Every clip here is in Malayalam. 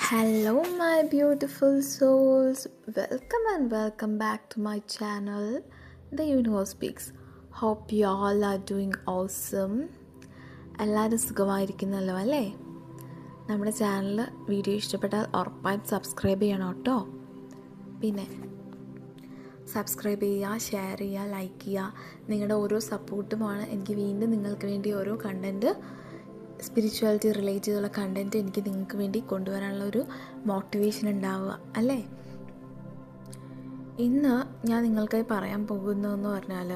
Hello, my beautiful souls. Welcome back to my channel, The Universe Speaks. Hope you all are doing awesome. എല്ലാവരും സുഖമായിരിക്കുന്നല്ലോ അല്ലേ? നമ്മുടെ ചാനൽ വീഡിയോ ഇഷ്ടപ്പെട്ടാൽ ഉറപ്പായും സബ്സ്ക്രൈബ് ചെയ്യണം കേട്ടോ. പിന്നെ സബ്സ്ക്രൈബ് ചെയ്യുക, ഷെയർ ചെയ്യുക, ലൈക്ക് ചെയ്യുക. നിങ്ങളുടെ ഓരോ സപ്പോർട്ടുമാണ് എനിക്ക് വീണ്ടും നിങ്ങൾക്ക് വേണ്ടി ഓരോ കണ്ടൻറ്റ് സ്പിരിച്വാലിറ്റി റിലേറ്റ് ചെയ്തുള്ള കണ്ടൻറ്റ് എനിക്ക് നിങ്ങൾക്ക് വേണ്ടി കൊണ്ടുവരാനുള്ള ഒരു മോട്ടിവേഷൻ ഉണ്ടാവുക അല്ലേ. ഇന്ന് ഞാൻ നിങ്ങൾക്കായി പറയാൻ പോകുന്നതെന്ന് പറഞ്ഞാൽ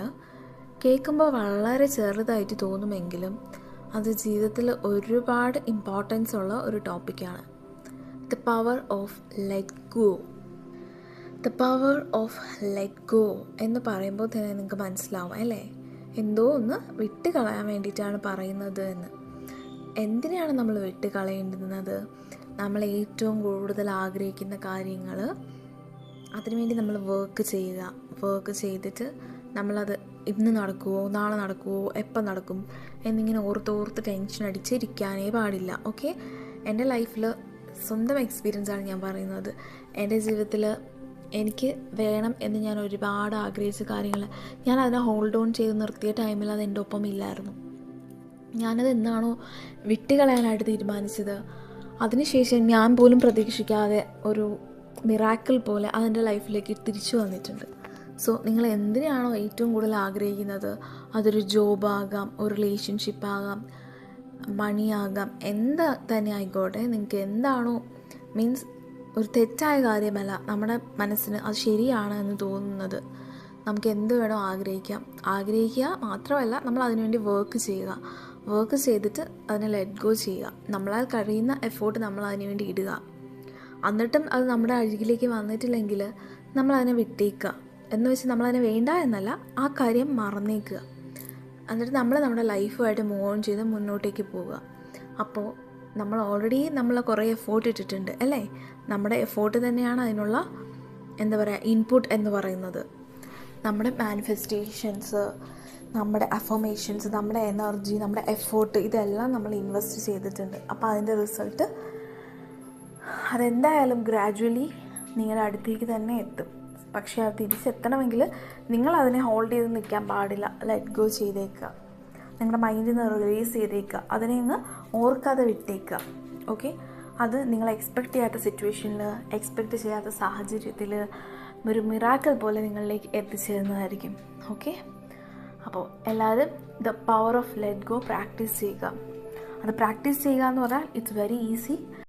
കേൾക്കുമ്പോൾ വളരെ ചെറുതായിട്ട് തോന്നുമെങ്കിലും അത് ജീവിതത്തിൽ ഒരുപാട് ഇമ്പോർട്ടൻസ് ഉള്ള ഒരു ടോപ്പിക്കാണ്. The power of let go. The power of let go എന്ന് പറയുമ്പോൾ തന്നെ നിങ്ങൾക്ക് മനസ്സിലാവും അല്ലേ, എന്തോ ഒന്ന് വിട്ട് കളയാൻ വേണ്ടിയിട്ടാണ് പറയുന്നത് എന്ന്. എന്തിനാണ് നമ്മൾ വിട്ട് കളയേണ്ടുന്നത്? നമ്മൾ ഏറ്റവും കൂടുതൽ ആഗ്രഹിക്കുന്ന കാര്യങ്ങൾ, അതിനുവേണ്ടി നമ്മൾ വർക്ക് ചെയ്തിട്ട് നമ്മളത് ഇന്ന് നടക്കുമോ, നാളെ നടക്കുമോ, എപ്പം നടക്കും എന്നിങ്ങനെ ഓർത്ത് ടെൻഷൻ അടിച്ചിരിക്കാനേ പാടില്ല. ഓക്കെ, എൻ്റെ ലൈഫിൽ സ്വന്തം എക്സ്പീരിയൻസാണ് ഞാൻ പറയുന്നത്. എൻ്റെ ജീവിതത്തിൽ എനിക്ക് വേണം എന്ന് ഞാൻ ഒരുപാട് ആഗ്രഹിച്ച കാര്യങ്ങൾ ഞാൻ അതിനെ ഹോൾഡ് ഓൺ ചെയ്ത് നിർത്തിയ ടൈമിൽ അത് എൻ്റെ ഒപ്പം ഇല്ലായിരുന്നു. ഞാനത് എന്നാണോ വിട്ടുകളയാനായിട്ട് തീരുമാനിച്ചത്, അതിനുശേഷം ഞാൻ പോലും പ്രതീക്ഷിക്കാതെ ഒരു മിറാക്കിൾ പോലെ അതെൻ്റെ ലൈഫിലേക്ക് തിരിച്ചു വന്നിട്ടുണ്ട്. സോ നിങ്ങൾ എന്തിനാണോ ഏറ്റവും കൂടുതൽ ആഗ്രഹിക്കുന്നത്, അതൊരു ജോബാകാം, ഒരു റിലേഷൻഷിപ്പാകാം, മണിയാകാം, എന്താ തന്നെ ആയിക്കോട്ടെ, നിങ്ങൾക്ക് എന്താണോ മീൻസ് ഒരു തെറ്റായ കാര്യമല്ല, നമ്മുടെ മനസ്സിന് അത് ശരിയാണ് എന്ന് തോന്നുന്നത്, നമുക്ക് എന്ത് വേണോ ആഗ്രഹിക്കുക മാത്രമല്ല നമ്മൾ അതിനുവേണ്ടി വർക്ക് ചെയ്തിട്ട് അതിനെ ലെറ്റ് ഗോ ചെയ്യുക. നമ്മളാൽ കഴിയുന്ന എഫേർട്ട് നമ്മൾ അതിനു വേണ്ടി ഇടുക. എന്നിട്ടും അത് നമ്മുടെ അരികിലേക്ക് വന്നിട്ടില്ലെങ്കിൽ നമ്മളതിനെ വിട്ടേക്കുക. എന്ന് വെച്ച് നമ്മളതിനെ വേണ്ട എന്നല്ല, ആ കാര്യം മറന്നേക്കുക. എന്നിട്ട് നമ്മുടെ ലൈഫുമായിട്ട് മൂവ് ഓൺ ചെയ്ത് മുന്നോട്ടേക്ക് പോവുക. അപ്പോൾ നമ്മൾ ഓൾറെഡി കുറേ എഫേർട്ട് ഇട്ടിട്ടുണ്ട് അല്ലേ. നമ്മുടെ എഫേർട്ട് തന്നെയാണ് അതിനുള്ള ഇൻപുട്ട് എന്ന് പറയുന്നത്. നമ്മുടെ മാനിഫെസ്റ്റേഷൻസ്, നമ്മുടെ അഫർമേഷൻസ്, നമ്മുടെ എനർജി, നമ്മുടെ എഫേർട്ട്, ഇതെല്ലാം നമ്മൾ ഇൻവെസ്റ്റ് ചെയ്തിട്ടുണ്ട്. അപ്പോൾ അതിൻ്റെ റിസൾട്ട് അതെന്തായാലും ഗ്രാജുവലി നിങ്ങളുടെ അടുത്തേക്ക് തന്നെ എത്തും. പക്ഷേ അത് തിരിച്ചെത്തണമെങ്കിൽ നിങ്ങൾ അതിനെ ഹോൾഡ് ചെയ്ത് നിൽക്കാൻ പാടില്ല. ലെറ്റ് ഗോ ചെയ്തേക്കുക. നിങ്ങളുടെ മൈൻഡിൽ നിന്ന് റിലീസ് ചെയ്തേക്കുക. അതിനെ അങ്ങ് ഓർക്കാതെ വിട്ടേക്കുക. ഓക്കെ, അത് നിങ്ങൾ എക്സ്പെക്റ്റ് ചെയ്യാത്ത സിറ്റുവേഷനിൽ, എക്സ്പെക്റ്റ് ചെയ്യാത്ത സാഹചര്യത്തിൽ ഒരു മിറാക്കിൾ പോലെ നിങ്ങളിലേക്ക് എത്തിച്ചേരുന്നതായിരിക്കും. ഓക്കെ, അപ്പോൾ എല്ലാവരും the power of let go practice ചെയ്യുക. അത് പ്രാക്ടീസ് ചെയ്യുക എന്ന് പറഞ്ഞാൽ ഇറ്റ്സ് വെരി ഈസി.